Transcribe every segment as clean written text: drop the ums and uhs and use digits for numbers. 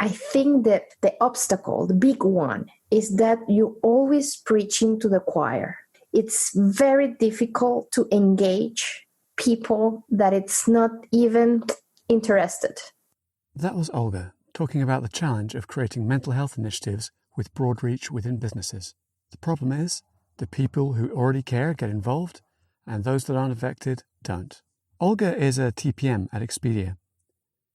I think that the obstacle, the big one, is that you always preaching to the choir. It's very difficult to engage people that it's not even interested. That was Olga talking about the challenge of creating mental health initiatives with broad reach within businesses. The problem is, the people who already care get involved, and those that aren't affected don't. Olga is a TPM at Expedia.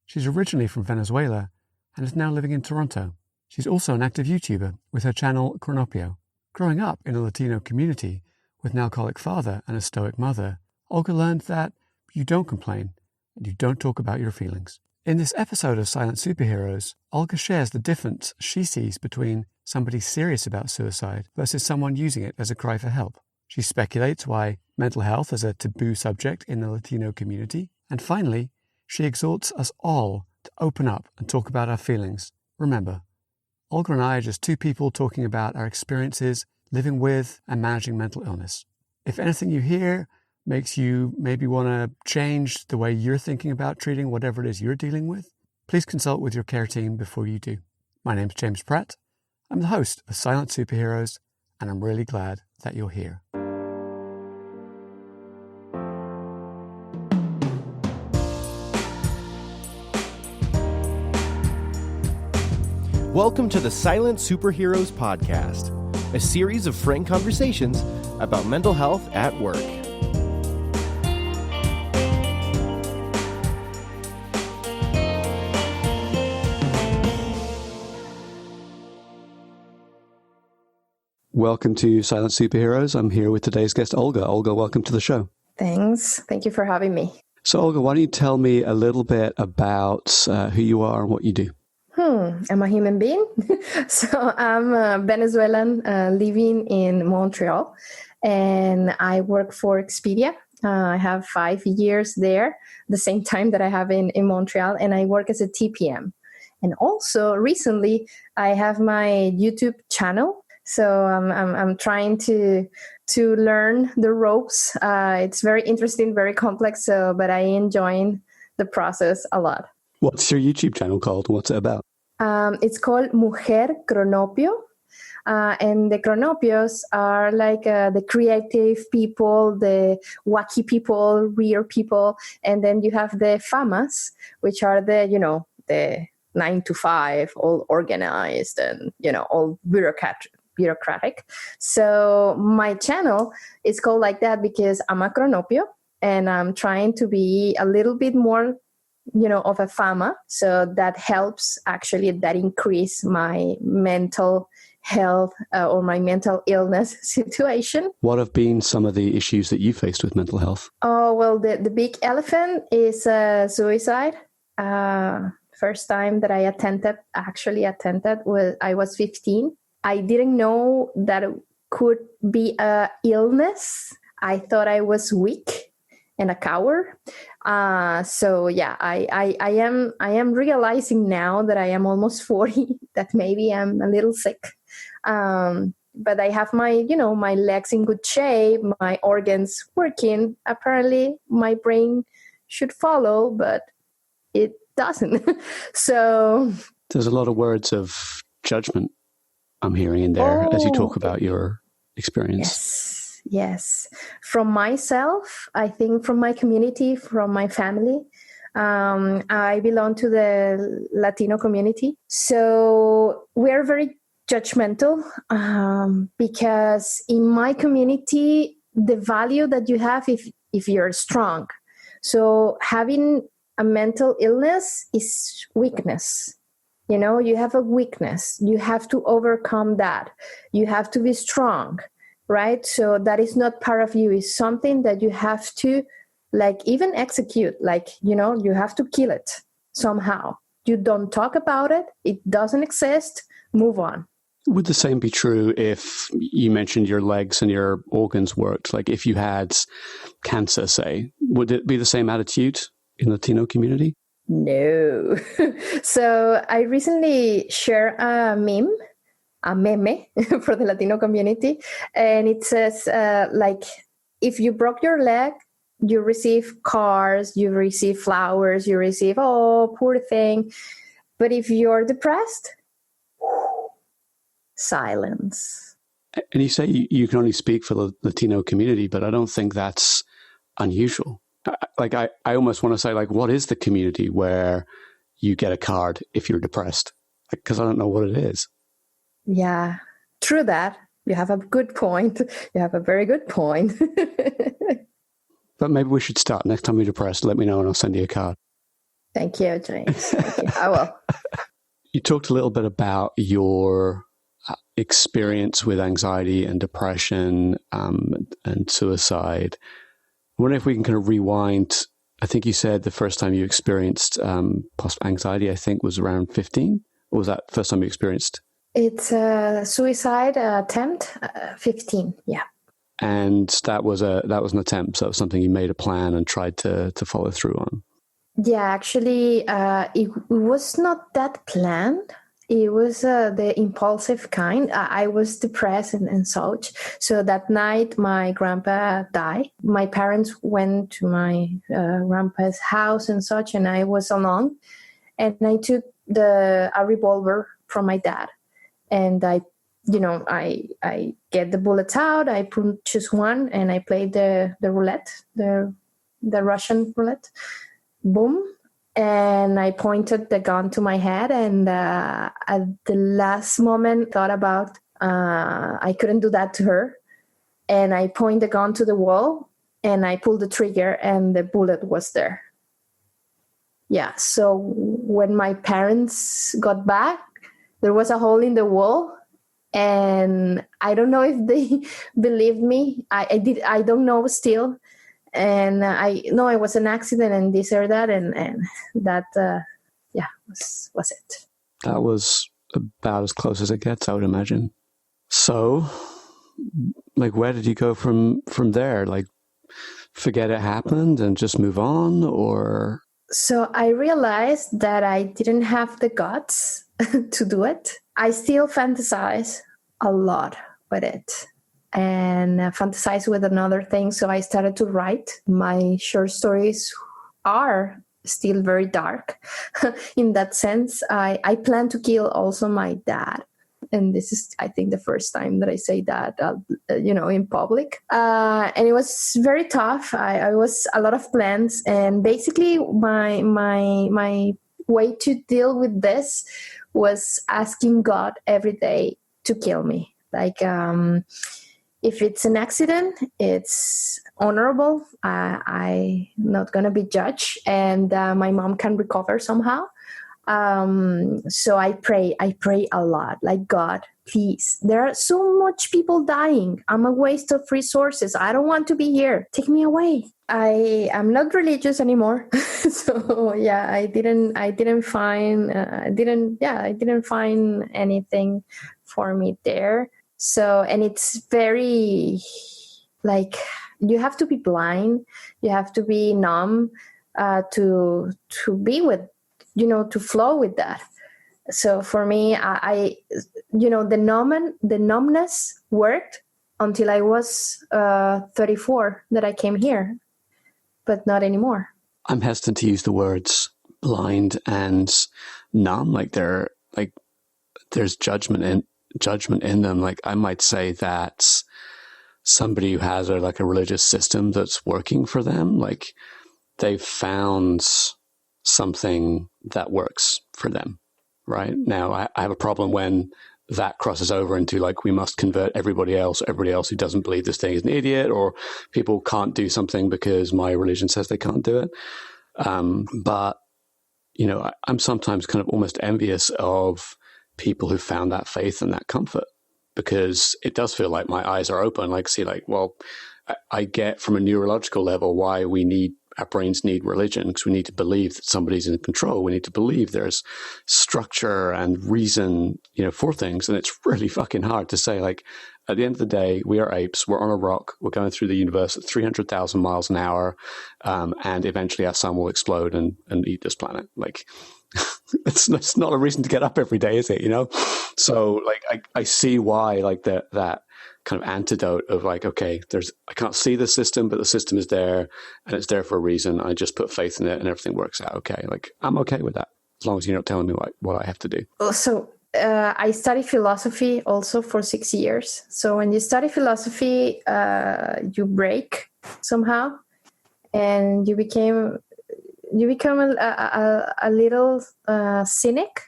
She's originally from Venezuela and is now living in Toronto. She's also an active YouTuber with her channel Cronopio. Growing up in a Latino community with an alcoholic father and a stoic mother, Olga learned that you don't complain and you don't talk about your feelings. In this episode of Silent Superheroes, Olga shares the difference she sees between somebody serious about suicide versus someone using it as a cry for help. She speculates why mental health is a taboo subject in the Latino community. And finally, she exhorts us all to open up and talk about our feelings. Remember, Olga and I are just two people talking about our experiences living with and managing mental illness. If anything you hear makes you maybe want to change the way you're thinking about treating whatever it is you're dealing with, please consult with your care team before you do. My name's James Pratt. I'm the host of Silent Superheroes, and I'm really glad that you're here. Welcome to the Silent Superheroes podcast, a series of frank conversations about mental health at work. Welcome to Silent Superheroes. I'm here with today's guest, Olga. Olga, welcome to the show. Thanks. Thank you for having me. So, Olga, why don't you tell me a little bit about who you are and what you do? I'm a human being. So I'm a Venezuelan living in Montreal, and I work for Expedia. I have 5 years there, the same time that I have in Montreal, and I work as a TPM. And also recently, I have my YouTube channel. So I'm trying to learn the ropes. It's very interesting, very complex. But I enjoy the process a lot. What's your YouTube channel called? What's it about? It's called Mujer Cronopio. And the Cronopios are like the creative people, the wacky people, weird people. And then you have the famas, which are the 9 to 5, all organized and, all bureaucratic. So my channel is called like that because I'm a Cronopio and I'm trying to be a little bit more of a fama. So that helps actually, that increase my mental health or my mental illness situation. What have been some of the issues that you faced with mental health? Oh, well, the big elephant is suicide. First time that I attempted was I was 15. I didn't know that it could be a illness. I thought I was weak and a coward. So yeah, I am realizing now that I am almost 40 that maybe I'm a little sick. But I have my legs in good shape, my organs working. Apparently my brain should follow, but it doesn't. So there's a lot of words of judgment I'm hearing in there as you talk about your experience. Yes. From myself, I think from my community, from my family. I belong to the Latino community. So we're very judgmental because in my community, the value that you have if you're strong. So having a mental illness is weakness. You have a weakness. You have to overcome that. You have to be strong, right? So that is not part of you. It's something that you have to even execute. You have to kill it somehow. You don't talk about it. It doesn't exist. Move on. Would the same be true if you mentioned your legs and your organs worked? Like if you had cancer, say, would it be the same attitude in the Latino community? No. So I recently shared a meme for the Latino community. And it says, if you broke your leg, you receive cars, you receive flowers, you receive, oh, poor thing. But if you're depressed, silence. And you say you can only speak for the Latino community, but I don't think that's unusual. I almost want to say, like, what is the community where you get a card if you're depressed? Because I don't know what it is. Yeah, true that. You have a good point. You have a very good point. But maybe we should start. Next time you're depressed, let me know and I'll send you a card. Thank you, James. Thank you. I will. You talked a little bit about your experience with anxiety and depression and suicide. I wonder if we can kind of rewind. I think you said the first time you experienced anxiety, I think, was around 15. Or was that the first time you experienced? It's a suicide attempt, 15, yeah. And that was an attempt. So it was something you made a plan and tried to follow through on. Yeah, actually, it was not that planned. It was the impulsive kind. I was depressed and such. So that night, my grandpa died. My parents went to my grandpa's house and such, and I was alone. And I took a revolver from my dad, and I get the bullets out. I choose one, and I play the roulette, the Russian roulette. Boom. And I pointed the gun to my head, and at the last moment thought about I couldn't do that to her. And I point the gun to the wall, and I pulled the trigger, and the bullet was there. Yeah, so when my parents got back, there was a hole in the wall, and I don't know if they believed me. I don't know still. And I know it was an accident and this or that, and that, was it. That was about as close as it gets, I would imagine. So, like, where did you go from there? Like, forget it happened and just move on, or? So I realized that I didn't have the guts to do it. I still fantasize a lot with it. And fantasize with another thing. So I started to write. My short stories are still very dark in that sense. I plan to kill also my dad. And this is, I think, the first time that I say that, in public. And it was very tough. I was a lot of plans. And basically my way to deal with this was asking God every day to kill me. Like, if it's an accident, it's honorable. I'm not going to be judged, and my mom can recover somehow. So I pray a lot, like, God, please, there are so much people dying. I'm a waste of resources. I don't want to be here. Take me away. I'm not religious anymore. So yeah, I didn't find anything for me there. So, and it's very, like, you have to be blind, you have to be numb to be with, to flow with that. So for me, the numbness worked until I was 34 that I came here, but not anymore. I'm hesitant to use the words blind and numb. Like, there's judgment in them. Like, I might say that somebody who has a religious system that's working for them, like, they've found something that works for them. Right now, I have a problem when that crosses over into, like, we must convert everybody else who doesn't believe this thing is an idiot, or people can't do something because my religion says they can't do it. But I'm sometimes kind of almost envious of people who found that faith and that comfort, because it does feel like my eyes are open. Like, see, like, well, I get from a neurological level why our brains need religion, because we need to believe that somebody's in control. We need to believe there's structure and reason, for things. And it's really fucking hard to say, like, at the end of the day, we are apes. We're on a rock. We're going through the universe at 300,000 miles an hour. And eventually our sun will explode and eat this planet. Like, it's not a reason to get up every day, is it? So, like, I see why, like, that kind of antidote of, like, okay, I can't see the system, but the system is there and it's there for a reason. I just put faith in it and everything works out okay. Like, I'm okay with that. as long as you're not telling me what I have to do. So I studied philosophy also for 6 years. So when you study philosophy, you break somehow, and you become a little cynic,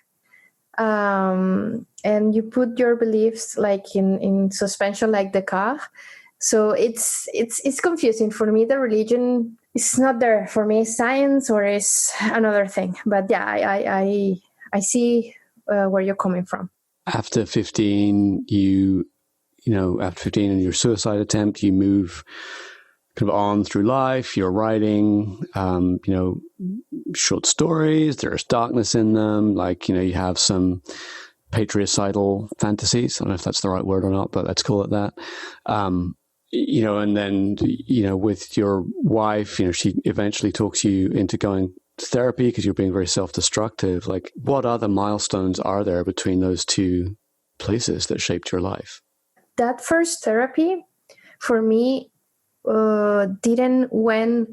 and you put your beliefs like in suspension, like Descartes. So it's confusing for me. The religion is not there for me. Science or is another thing. But yeah, I see where you're coming from. After 15, after 15 and your suicide attempt, you move kind of on through life. You're writing, short stories. There's darkness in them. Like, you have some patricidal fantasies. I don't know if that's the right word or not, but let's call it that. And then, with your wife, she eventually talks you into going to therapy because you're being very self-destructive. Like, what other milestones are there between those two places that shaped your life? That first therapy for me didn't went,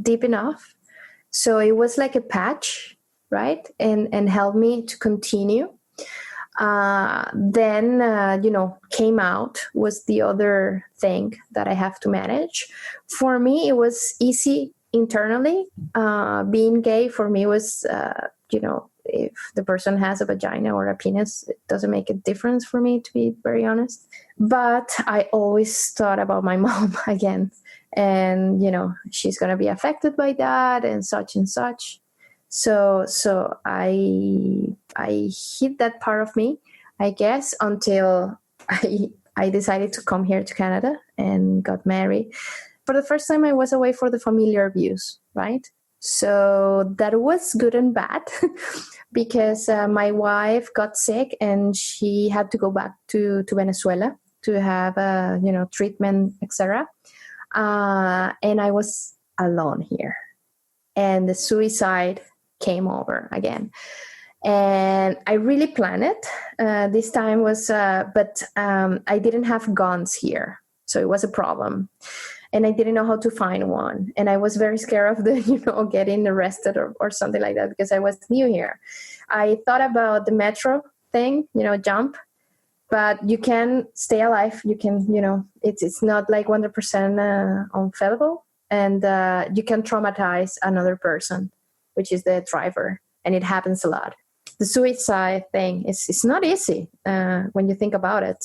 deep enough. So it was like a patch, right? And helped me to continue. Then came out was the other thing that I have to manage. For me, it was easy internally. Being gay for me was, if the person has a vagina or a penis, it doesn't make a difference for me, to be very honest. But I always thought about my mom again, and, she's going to be affected by that and such and such. So I hid that part of me, I guess, until I decided to come here to Canada and got married. For the first time, I was away for the familiar views, right? So that was good and bad because my wife got sick and she had to go back to Venezuela to have treatment, etc. And I was alone here, and the suicide came over again. And I really planned it. This time was, but I didn't have guns here. So it was a problem. And I didn't know how to find one. And I was very scared of getting arrested or something like that because I was new here. I thought about the metro thing, jump, but you can stay alive. You can, it's not like 100% unfallible. And you can traumatize another person, which is the driver. And it happens a lot. The suicide thing, it's not easy when you think about it.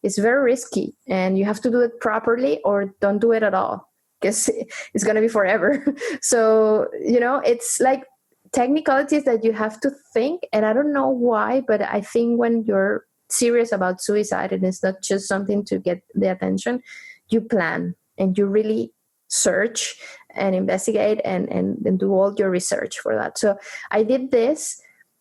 It's very risky, and you have to do it properly or don't do it at all because it's going to be forever. So, it's like technicalities that you have to think. And I don't know why, but I think when you're serious about suicide and it's not just something to get the attention, you plan and you really search and investigate and do all your research for that. So I did this.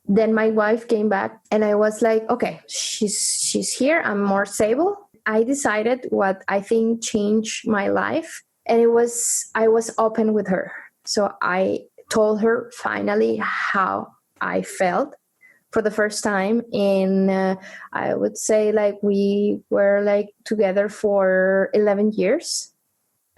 Then my wife came back and I was like, okay, she's here. I'm more stable. I decided what I think changed my life. And I was open with her. So I told her finally how I felt for the first time in, I would say like we were like together for 11 years.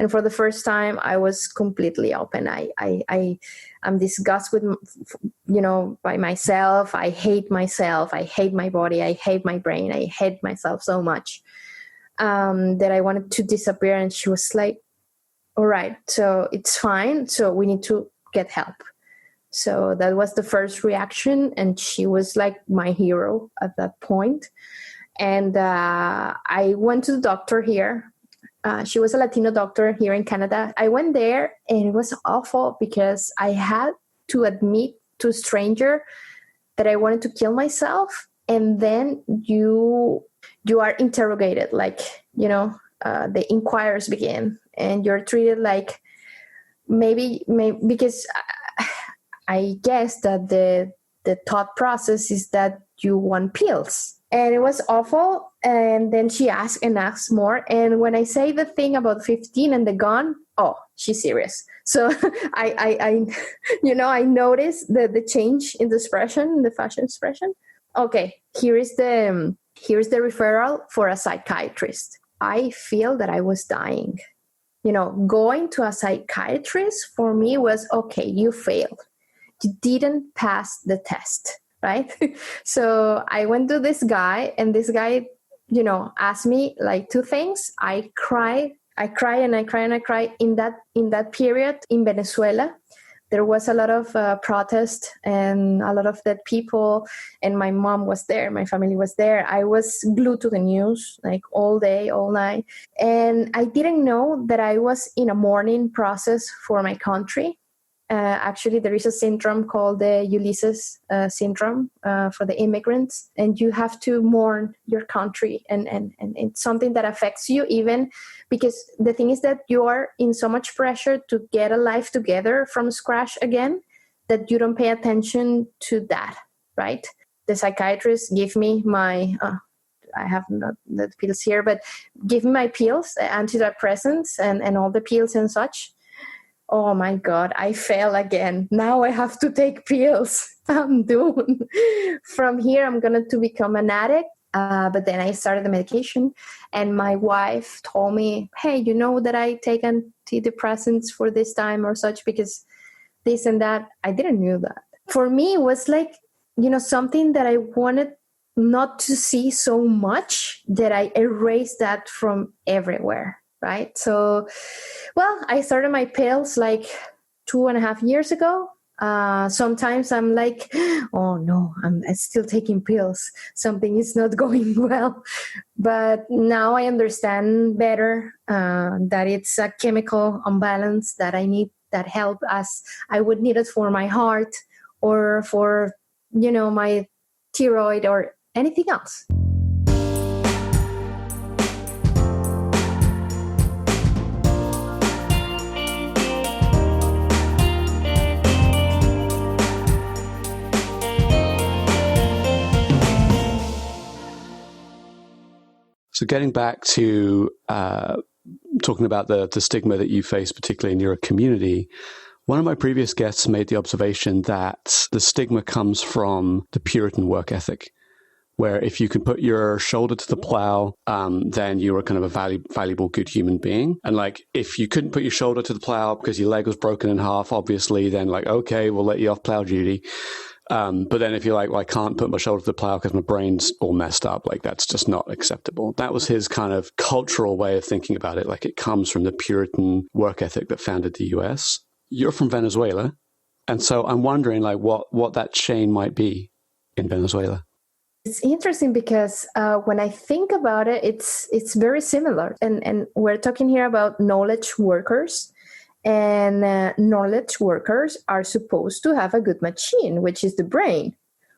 And for the first time, I was completely open. I'm disgusted with, by myself. I hate myself. I hate my body. I hate my brain. I hate myself so much that I wanted to disappear. And she was like, all right, so it's fine. So we need to get help. So that was the first reaction. And she was like my hero at that point. And I went to the doctor here. She was a Latino doctor here in Canada. I went there and it was awful because I had to admit to a stranger that I wanted to kill myself. And then you are interrogated, like, the inquiries begin and you're treated like maybe because I guess that the thought process is that you want pills. And it was awful. And then she asked and asked more. And when I say the thing about 15 and the gun, oh, she's serious. So I noticed the change in the expression, the facial expression. Okay, here's the referral for a psychiatrist. I feel that I was dying. Going to a psychiatrist for me was, okay, you failed. you didn't pass the test, right? So I went to this guy, and this guy, asked me like two things. I cry and I cry in that period in Venezuela. There was a lot of protest and a lot of dead people, and my mom was there, my family was there. I was glued to the news like all day, all night. And I didn't know that I was in a mourning process for my country. Actually, there is a syndrome called the Ulysses syndrome for the immigrants, and you have to mourn your country, and it's something that affects you, even because the thing is that you are in so much pressure to get a life together from scratch again that you don't pay attention to that, right? The psychiatrist gave me my, I have not the pills here, but give me my pills, antidepressants and all the pills and such. Oh my God, I fell again. Now I have to take pills. I'm doomed. From here, I'm going to become an addict. But then I started the medication, and my wife told me, hey, you know that I take antidepressants for this time or such because this and that. I didn't know that. For me, it was like, something that I wanted not to see so much that I erased that from everywhere. Right. So, well, I started my pills like 2.5 years ago. Sometimes I'm like, oh no, I'm still taking pills. Something is not going well. But now I understand better that it's a chemical imbalance that I need that help as I would need it for my heart or for, my thyroid or anything else. So getting back to talking about the stigma that you face, particularly in your community, one of my previous guests made the observation that the stigma comes from the Puritan work ethic, where if you can put your shoulder to the plow, then you are kind of a valuable, good human being. And like, if you couldn't put your shoulder to the plow because your leg was broken in half, obviously, then like, okay, we'll let you off plow duty. But then if you're like, well, I can't put my shoulder to the plow because my brain's all messed up, like that's just not acceptable. That was his kind of cultural way of thinking about it. Like it comes from the Puritan work ethic that founded the US. You're from Venezuela. And so I'm wondering like what that chain might be in Venezuela. It's interesting because when I think about it, it's very similar. And we're talking here about knowledge workers. And knowledge workers are supposed to have a good machine, which is the brain.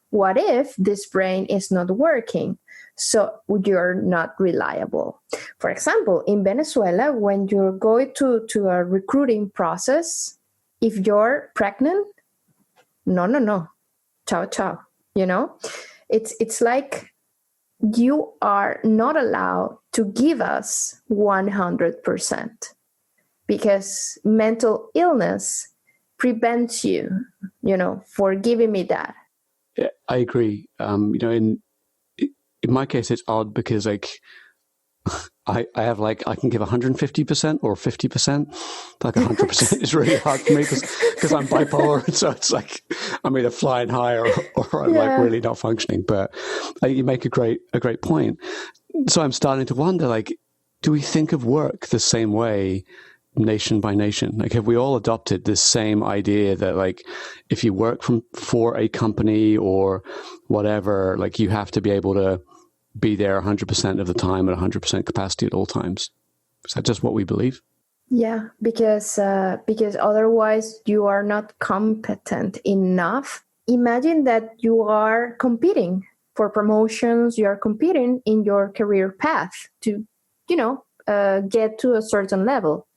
What if this brain is not working? So you're not reliable. For example, in Venezuela, when you're going to a recruiting process, if you're pregnant, no, ciao. It's like you are not allowed to give us 100%. Because mental illness prevents you, for giving me that. Yeah, I agree. In my case, it's odd because like I have like I can give 150% or 50%. Like 100% is really hard for me because I'm bipolar, and so it's like I'm either flying high or I'm like really not functioning. But you make a great point. So I'm starting to wonder, like, do we think of work the same way? Nation by nation, like have we all adopted this same idea that like if you work for a company or whatever, like you have to be able to be there 100% of the time at 100% capacity at all times? Is that just what we believe? Yeah, because otherwise you are not competent enough. Imagine that you are competing for promotions, you are competing in your career path to get to a certain level.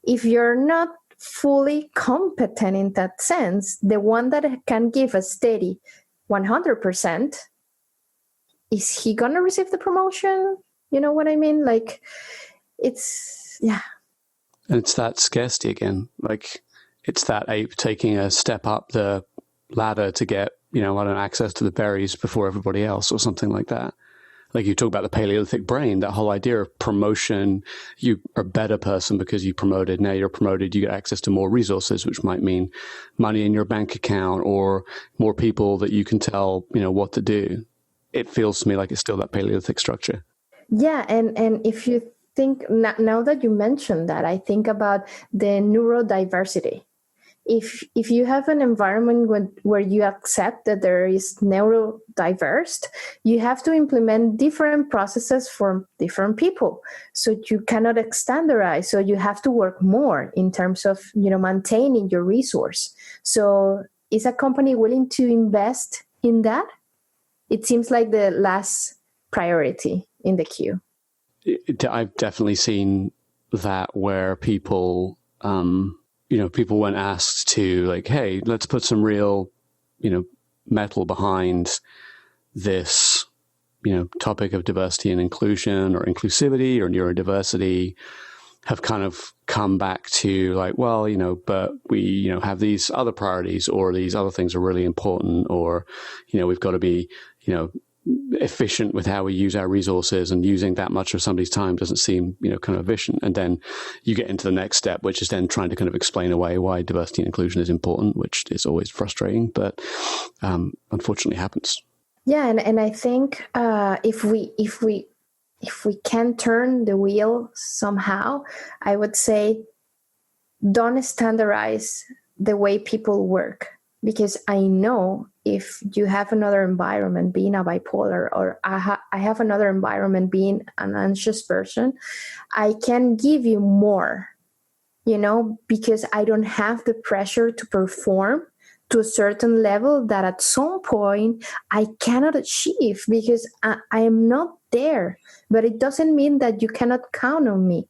If you're not fully competent in that sense, the one that can give a steady 100%, is he going to receive the promotion? You know what I mean? Like, yeah. And it's that scarcity again. Like, it's that ape taking a step up the ladder to get, access to the berries before everybody else or something like that. like you talk about the Paleolithic brain, that whole idea of promotion, you are a better person because you promoted. Now you're promoted, you get access to more resources, which might mean money in your bank account or more people that you can tell, what to do. It feels to me like it's still that Paleolithic structure. Yeah. And if you think, now that you mentioned that, I think about the neurodiversity. If you have an environment where you accept that there is neurodiverse, you have to implement different processes for different people. So you cannot standardize. So you have to work more in terms of, maintaining your resource. So is a company willing to invest in that? It seems like the last priority in the queue. I've definitely seen that where people, people when asked to like, hey, let's put some real, metal behind this, topic of diversity and inclusion or inclusivity or neurodiversity, have kind of come back to like, well, but we, have these other priorities, or these other things are really important, or, we've got to be, efficient with how we use our resources, and using that much of somebody's time doesn't seem, kind of efficient. And then you get into the next step, which is then trying to kind of explain away why diversity and inclusion is important, which is always frustrating, but unfortunately happens. Yeah, and I think if we can turn the wheel somehow, I would say don't standardize the way people work. Because I know if you have another environment being a bipolar, or I have another environment being an anxious person, I can give you more, because I don't have the pressure to perform to a certain level that at some point I cannot achieve because I am not there. But it doesn't mean that you cannot count on me.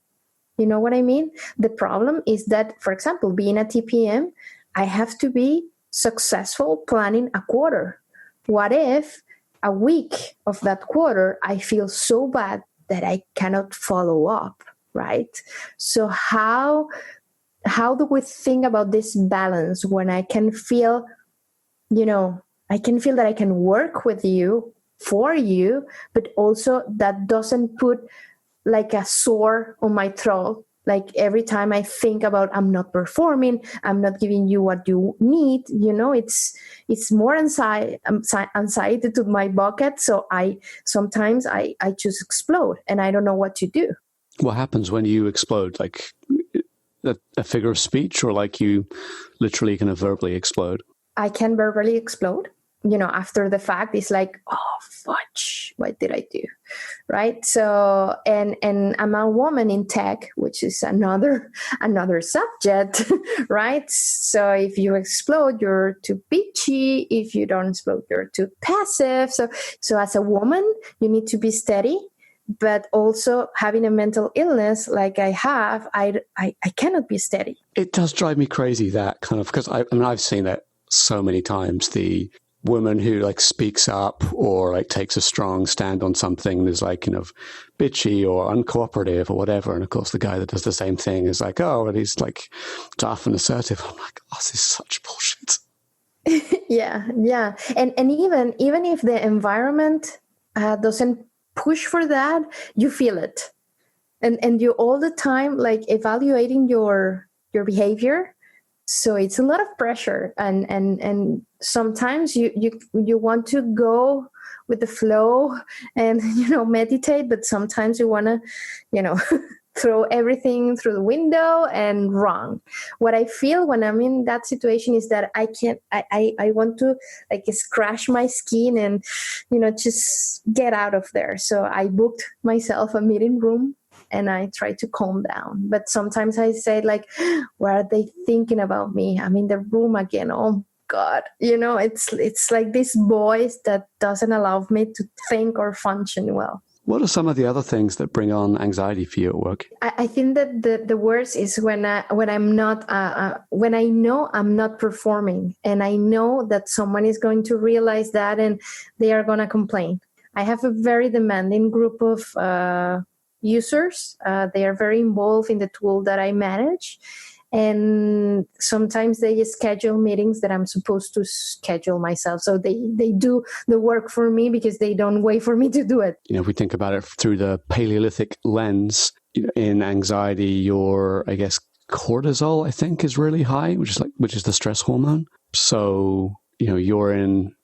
You know what I mean? The problem is that, for example, being a TPM, I have to be successful planning a quarter. What if a week of that quarter I feel so bad that I cannot follow up, right? So how do we think about this balance when I can feel, I can feel that I can work with you, for you, but also that doesn't put like a sore on my throat. Like every time I think about I'm not performing, I'm not giving you what you need, it's more anxiety to my bucket. So sometimes I just explode and I don't know what to do. What happens when you explode? Like a figure of speech, or like you literally kind of verbally explode? I can verbally explode. After the fact, it's like, oh, fudge, what did I do? Right. So, and I'm a woman in tech, which is another subject, right? So if you explode, you're too bitchy. If you don't explode, you're too passive. So as a woman, you need to be steady, but also having a mental illness like I have, I cannot be steady. It does drive me crazy, that kind of, because I've seen that so many times. The woman who like speaks up or like takes a strong stand on something and is like, bitchy or uncooperative or whatever. And of course the guy that does the same thing is like, oh, and he's like tough and assertive. I'm like, oh, this is such bullshit. Yeah. And even if the environment doesn't push for that, you feel it. And you all the time like evaluating your behavior. So it's a lot of pressure, and sometimes you want to go with the flow and meditate, but sometimes you want to throw everything through the window and run. What I feel when I'm in that situation is that I want to like scratch my skin and just get out of there. So I booked myself a meeting room and I try to calm down. But sometimes I say like, what are they thinking about me? I'm in the room again. Oh God. It's like this voice that doesn't allow me to think or function well. What are some of the other things that bring on anxiety for you at work? I think that the worst is when I'm not, when I know I'm not performing and I know that someone is going to realize that and they are going to complain. I have a very demanding group of users. They are very involved in the tool that I manage. And sometimes they schedule meetings that I'm supposed to schedule myself. So they do the work for me because they don't wait for me to do it. If we think about it through the Paleolithic lens, in anxiety, your, I guess, cortisol, I think, is really high, which is the stress hormone. So, you're in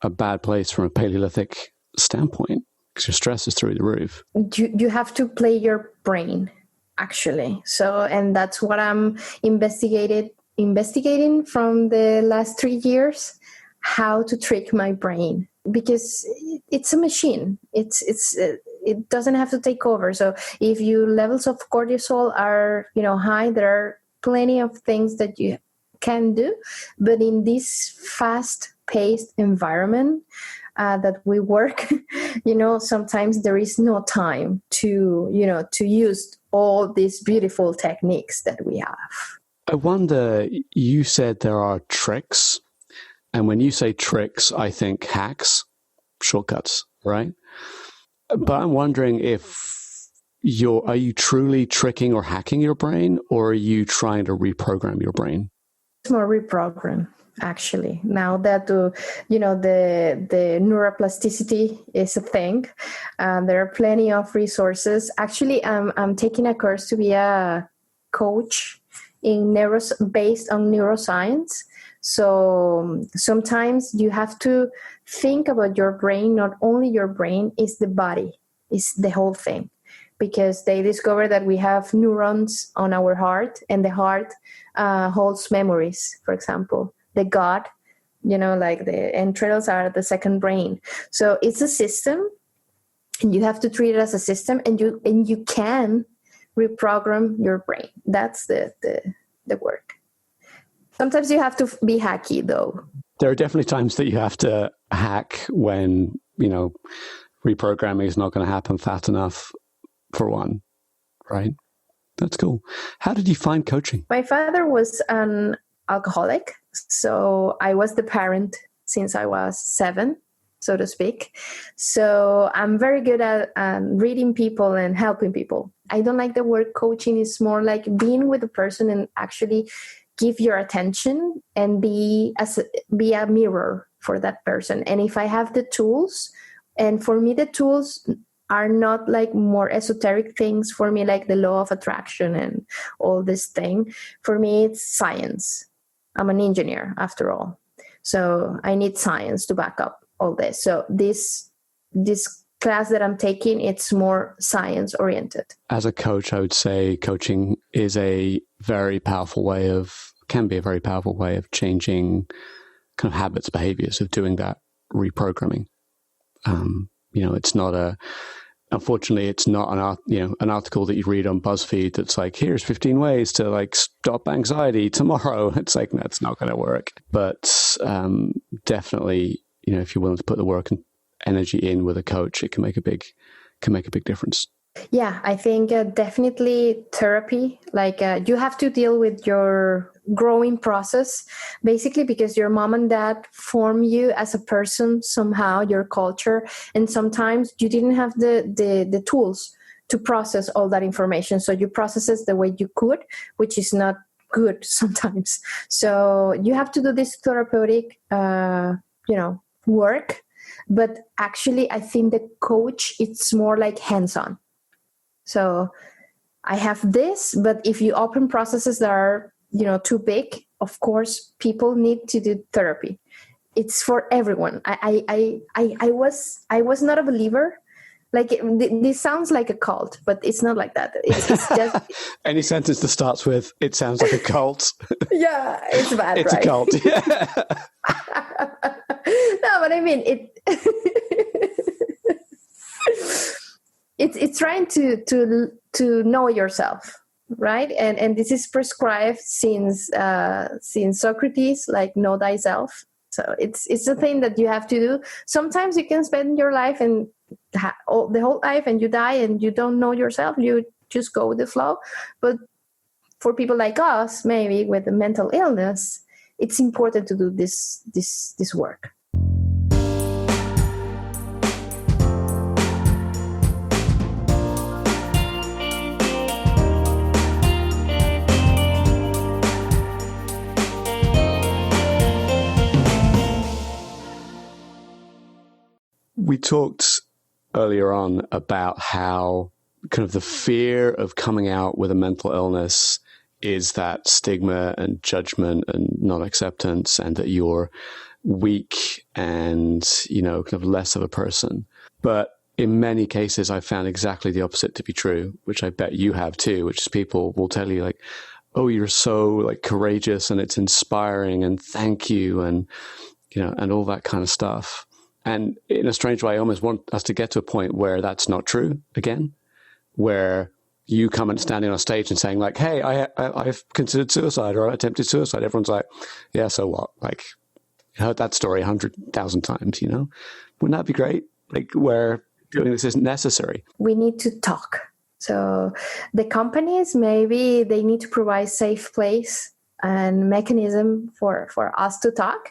a bad place from a Paleolithic standpoint because your stress is through the roof. You have to play your brain, actually. So, and that's what I'm investigating from the last 3 years, how to trick my brain, because it's a machine. It doesn't have to take over. So if your levels of cortisol are, high, there are plenty of things that you can do. But in this fast-paced environment that we work, sometimes there is no time to use all these beautiful techniques that we have. I wonder, you said there are tricks. And when you say tricks, I think hacks, shortcuts, right? But I'm wondering if are you truly tricking or hacking your brain, or are you trying to reprogram your brain? It's more reprogram, actually. Now that the neuroplasticity is a thing, there are plenty of resources. Actually, I'm taking a course to be a coach based on neuroscience. So sometimes you have to think about your brain. Not only your brain, is the body, is the whole thing. Because they discovered that we have neurons on our heart, and the heart holds memories. For example, the gut, like the entrails are the second brain. So it's a system, and you have to treat it as a system, and you can reprogram your brain. That's the work. Sometimes you have to be hacky, though. There are definitely times that you have to hack when, reprogramming is not going to happen fast enough, for one, right? That's cool. How did you find coaching? My father was an alcoholic, so I was the parent since I was 7, so to speak. So I'm very good at reading people and helping people. I don't like the word coaching. It's more like being with the person and actually give your attention and be a mirror for that person. And if I have the tools, and for me the tools are not like more esoteric things for me, like the law of attraction and all this thing. For me, it's science. I'm an engineer after all. So I need science to back up all this. So this class that I'm taking, it's more science oriented. As a coach, I would say coaching is can be a very powerful way of changing kind of habits, behaviors, of doing that reprogramming. Unfortunately, it's not an article that you read on BuzzFeed that's like, here's 15 ways to like stop anxiety tomorrow. It's like, that's not going to work. But definitely, if you're willing to put the work and energy in with a coach, it can make a big difference. Yeah, I think definitely therapy. Like you have to deal with your growing process, basically because your mom and dad form you as a person somehow, your culture, and sometimes you didn't have the tools to process all that information. So you process it the way you could, which is not good sometimes. So you have to do this therapeutic, work. But actually, I think the coach, it's more like hands-on. So I have this, but if you open processes that are, too big, of course, people need to do therapy. It's for everyone. I was not a believer. Like this sounds like a cult, but it's not like that. It's just any sentence that starts with "it sounds like a cult." Yeah, it's bad. It's right? a cult. Yeah. No, but I mean it. It's trying to know yourself, right? And this is prescribed since Socrates, like know thyself. So it's a thing that you have to do. Sometimes you can spend your life and the whole life and you die and you don't know yourself. You just go with the flow. But for people like us, maybe with a mental illness, it's important to do this work. We talked earlier on about how kind of the fear of coming out with a mental illness is that stigma and judgment and non-acceptance, and that you're weak and, kind of less of a person. But in many cases, I've found exactly the opposite to be true, which I bet you have too, which is people will tell you like, oh, you're so like courageous and it's inspiring and thank you and, and all that kind of stuff. And in a strange way, I almost want us to get to a point where that's not true again, where you come and standing on stage and saying like, hey, I've considered suicide or I attempted suicide. Everyone's like, yeah, so what? Like, I heard that story 100,000 times, Wouldn't that be great? Like, where doing this isn't necessary. We need to talk. So the companies, maybe they need to provide safe place and mechanism for us to talk.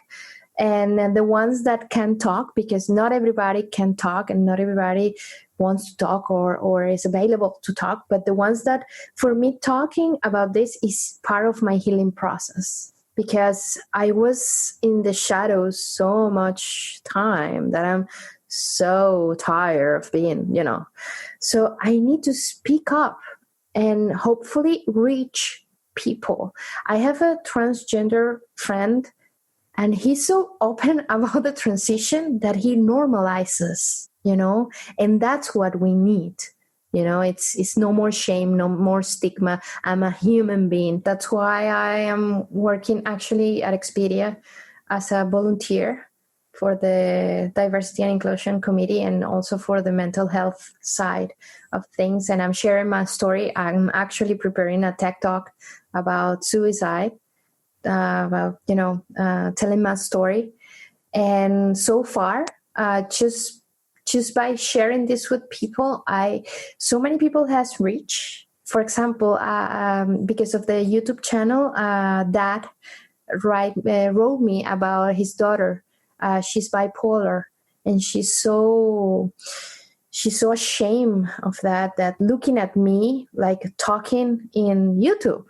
And the ones that can talk, because not everybody can talk and not everybody wants to talk or is available to talk. But the ones that, for me, talking about this is part of my healing process, because I was in the shadows so much time that I'm so tired of being, So I need to speak up and hopefully reach people. I have a transgender friend, and he's so open about the transition that he normalizes, and that's what we need. It's no more shame, no more stigma. I'm a human being. That's why I am working actually at Expedia as a volunteer for the Diversity and Inclusion Committee and also for the mental health side of things. And I'm sharing my story. I'm actually preparing a TED Talk about suicide, about, telling my story. And so far, just by sharing this with people, so many people has reached. For example, because of the YouTube channel, Dad wrote me about his daughter. She's bipolar, and she's so ashamed of that looking at me, like talking in YouTube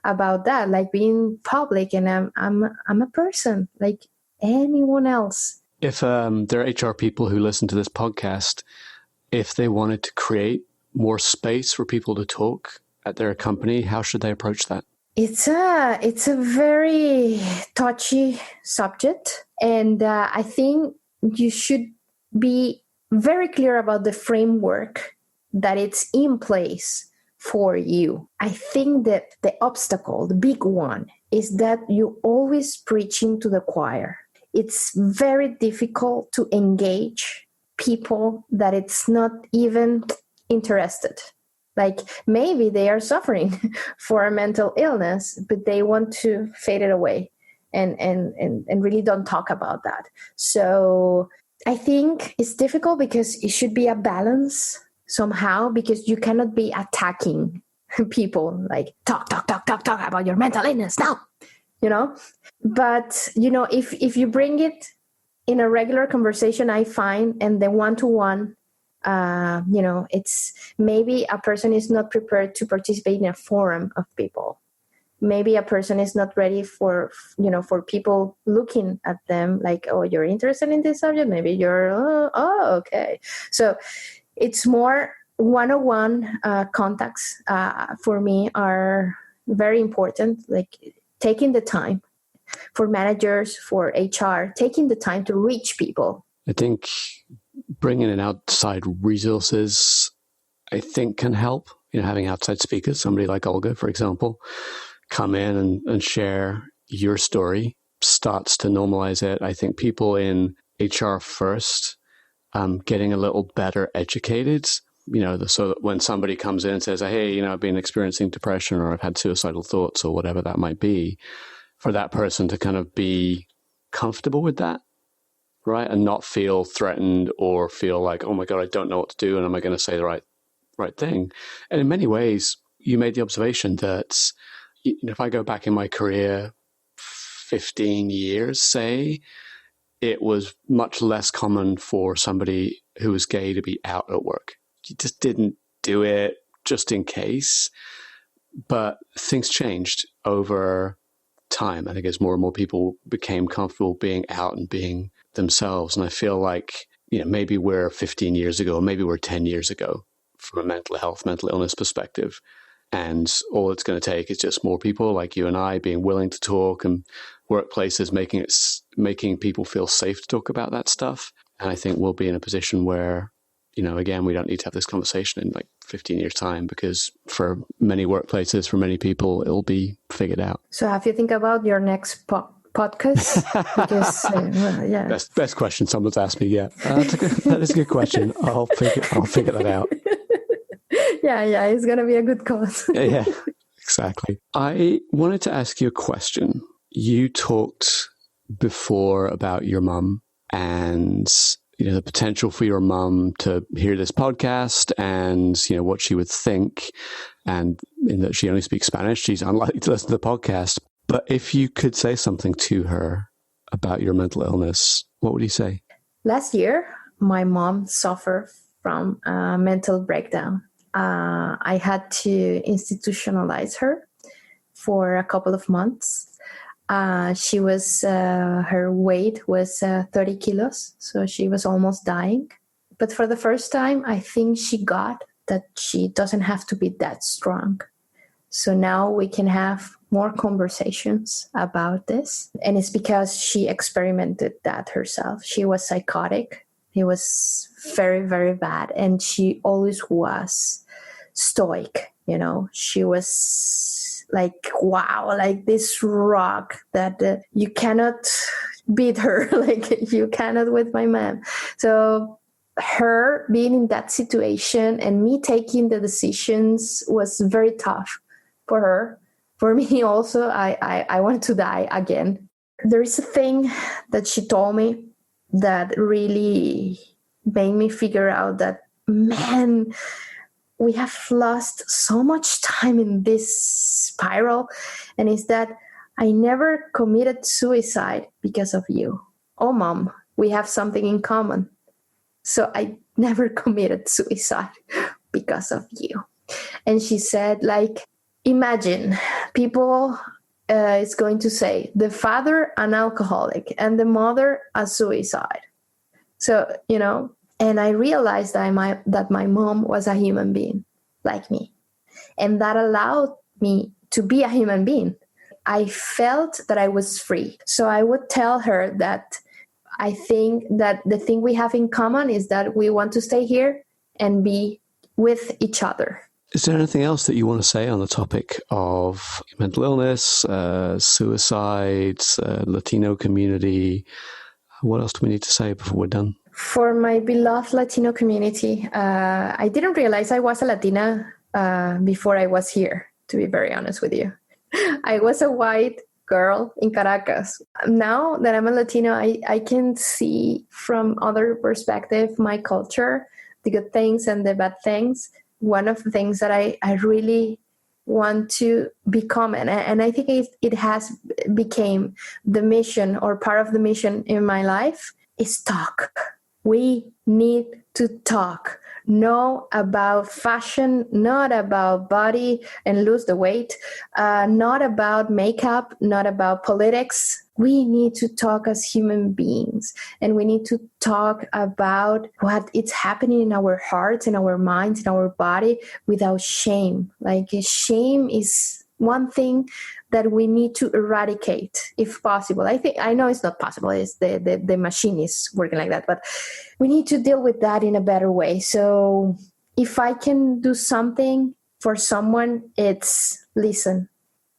about that, like being public, and I'm a person like anyone else. If there are HR people who listen to this podcast, if they wanted to create more space for people to talk at their company, how should they approach that? It's a very touchy subject, and I think you should be very clear about the framework that it's in place for you. I think that the obstacle, the big one, is that you always preaching to the choir. It's very difficult to engage people that it's not even interested. Like maybe they are suffering for a mental illness, but they want to fade it away and really don't talk about that. So I think it's difficult because it should be a balance somehow, because you cannot be attacking people like talk about your mental illness now, But, if you bring it in a regular conversation, I find, and the one-to-one, it's maybe a person is not prepared to participate in a forum of people. Maybe a person is not ready for people looking at them like, oh, you're interested in this subject. Maybe you're, okay. So it's more one-on-one contacts for me are very important, like taking the time for managers, for HR, taking the time to reach people. I think bringing in outside resources, I think, can help. Having outside speakers, somebody like Olga, for example, come in and share your story starts to normalize it. I think people in HR first, getting a little better educated, so that when somebody comes in and says, hey, I've been experiencing depression or I've had suicidal thoughts or whatever that might be, for that person to kind of be comfortable with that, right? And not feel threatened or feel like, oh my God, I don't know what to do. And am I going to say the right thing? And in many ways, you made the observation that if I go back in my career 15 years, say, it was much less common for somebody who was gay to be out at work. You just didn't do it just in case. But things changed over time. I think as more and more people became comfortable being out and being themselves. And I feel like maybe we're 15 years ago, or maybe we're 10 years ago from a mental health, mental illness perspective. And all it's going to take is just more people like you and I being willing to talk, and workplaces making people feel safe to talk about that stuff. And I think we'll be in a position where, again, we don't need to have this conversation in like 15 years' time, because for many workplaces, for many people, it'll be figured out. So have you think about your next podcast? Because, Best question someone's asked me yet. That is a good question. I'll figure that out. Yeah, it's going to be a good cause. Yeah, exactly. I wanted to ask you a question. You talked before about your mum and, the potential for your mum to hear this podcast and, what she would think. And in that she only speaks Spanish, she's unlikely to listen to the podcast. But if you could say something to her about your mental illness, what would you say? Last year, my mom suffered from a mental breakdown. I had to institutionalize her for a couple of months. Her weight was 30 kilos, so she was almost dying. But for the first time, I think she got that she doesn't have to be that strong. So now we can have more conversations about this. And it's because she experimented that herself. She was psychotic. It was very, very bad. And she always was stoic, She was like, wow, like this rock that you cannot beat her, like you cannot with my mom. So her being in that situation and me taking the decisions was very tough for her. For me also, I want to die again. There is a thing that she told me that really made me figure out that, man, we have lost so much time in this spiral. And it's that I never committed suicide because of you. Oh, Mom, we have something in common. So I never committed suicide because of you. And she said, like, imagine people is going to say the father an alcoholic and the mother a suicide. So, and I realized that my mom was a human being like me. And that allowed me to be a human being. I felt that I was free. So I would tell her that I think that the thing we have in common is that we want to stay here and be with each other. Is there anything else that you want to say on the topic of mental illness, suicide, Latino community? What else do we need to say before we're done? For my beloved Latino community, I didn't realize I was a Latina before I was here, to be very honest with you. I was a white girl in Caracas. Now that I'm a Latino, I can see from other perspective my culture, the good things and the bad things. One of the things that I really want to become, and I think it has became the mission or part of the mission in my life, is talk. We need to talk. Know about fashion, not about body and lose the weight, not about makeup, not about politics. We need to talk as human beings, and we need to talk about what is happening in our hearts, in our minds, in our body without shame. Like shame is one thing that we need to eradicate if possible. I know it's not possible. It's the machine is working like that, but we need to deal with that in a better way. So if I can do something for someone, it's listen.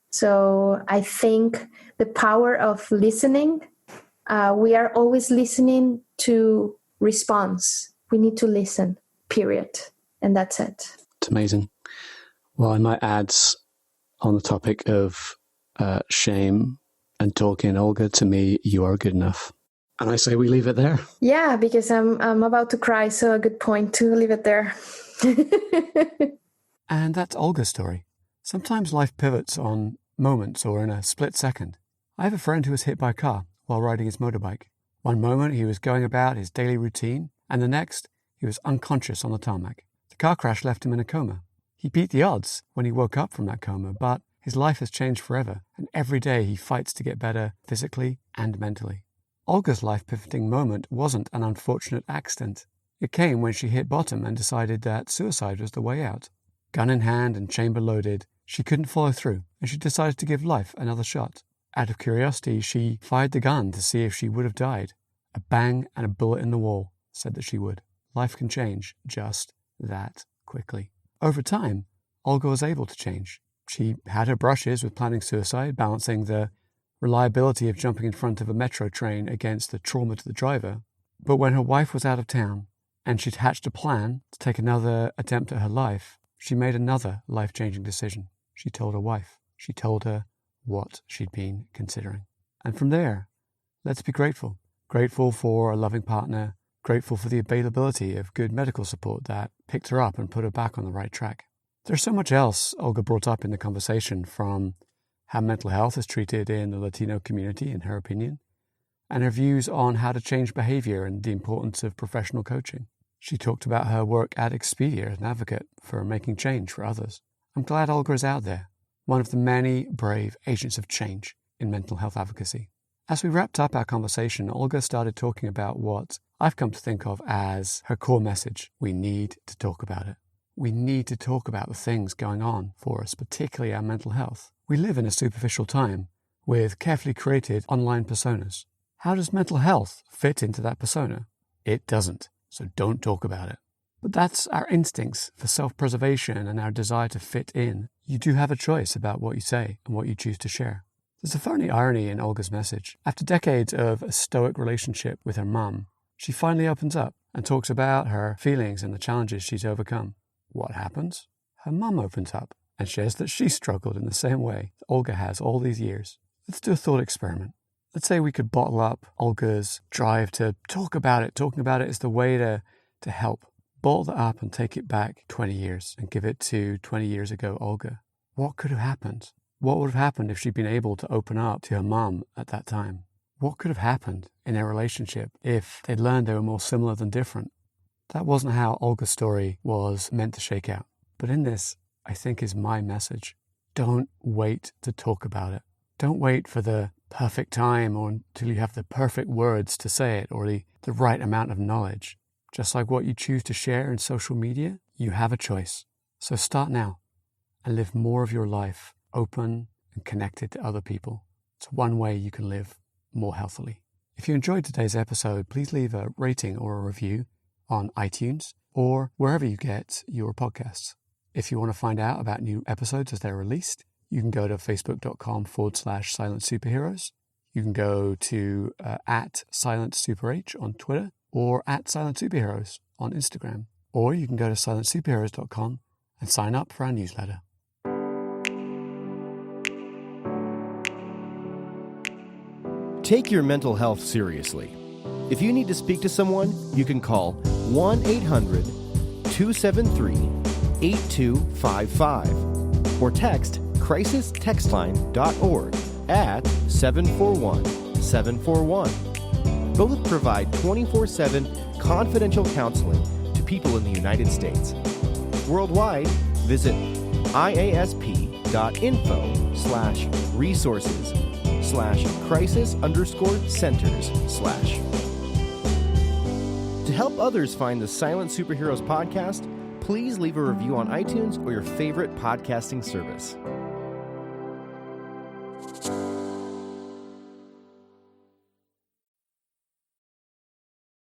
So I think the power of listening, we are always listening to response. We need to listen, period. And that's it. It's amazing. Well, I might add on the topic of shame and talking, Olga, to me, you are good enough. And I say we leave it there. Yeah, because I'm about to cry, so a good point to leave it there. And that's Olga's story. Sometimes life pivots on moments or in a split second. I have a friend who was hit by a car while riding his motorbike. One moment he was going about his daily routine, and the next he was unconscious on the tarmac. The car crash left him in a coma. He beat the odds when he woke up from that coma, but his life has changed forever, and every day he fights to get better physically and mentally. Olga's life-pivoting moment wasn't an unfortunate accident. It came when she hit bottom and decided that suicide was the way out. Gun in hand and chamber loaded, she couldn't follow through, and she decided to give life another shot. Out of curiosity, she fired the gun to see if she would have died. A bang and a bullet in the wall said that she would. Life can change just that quickly. Over time, Olga was able to change. She had her brushes with planning suicide, balancing the reliability of jumping in front of a metro train against the trauma to the driver. But when her wife was out of town and she'd hatched a plan to take another attempt at her life, she made another life-changing decision. She told her wife. She told her what she'd been considering. And from there, let's be grateful. Grateful for a loving partner, grateful for the availability of good medical support that picked her up and put her back on the right track. There's so much else Olga brought up in the conversation, from how mental health is treated in the Latino community, in her opinion, and her views on how to change behavior and the importance of professional coaching. She talked about her work at Expedia as an advocate for making change for others. I'm glad Olga is out there, one of the many brave agents of change in mental health advocacy. As we wrapped up our conversation, Olga started talking about what I've come to think of as her core message. We need to talk about it. We need to talk about the things going on for us, particularly our mental health. We live in a superficial time with carefully created online personas. How does mental health fit into that persona? It doesn't, so don't talk about it. But that's our instincts for self-preservation and our desire to fit in. You do have a choice about what you say and what you choose to share. There's a funny irony in Olga's message. After decades of a stoic relationship with her mum, she finally opens up and talks about her feelings and the challenges she's overcome. What happens? Her mum opens up and shares that she struggled in the same way that Olga has all these years. Let's do a thought experiment. Let's say we could bottle up Olga's drive to talk about it. Talking about it is the way to help. Bottle that up and take it back 20 years and give it to 20 years ago Olga. What could have happened? What would have happened if she'd been able to open up to her mum at that time? What could have happened in their relationship if they'd learned they were more similar than different? That wasn't how Olga's story was meant to shake out. But in this, I think, is my message. Don't wait to talk about it. Don't wait for the perfect time or until you have the perfect words to say it or the right amount of knowledge. Just like what you choose to share in social media, you have a choice. So start now and live more of your life open and connected to other people. It's one way you can live more healthily. If you enjoyed today's episode, please leave a rating or a review on iTunes or wherever you get your podcasts. If you want to find out about new episodes as they're released, you can go to facebook.com/Silent Superheroes. You can go to @SilentSuperH on Twitter or @SilentSuperheroes on Instagram. Or you can go to silentsuperheroes.com and sign up for our newsletter. Take your mental health seriously. If you need to speak to someone, you can call 1-800-273-8255 or text crisistextline.org at 741-741. Both provide 24/7 confidential counseling to people in the United States. Worldwide, visit iasp.info/resources/crisis_centers/. To help others find the Silent Superheroes podcast, please leave a review on iTunes or your favorite podcasting service.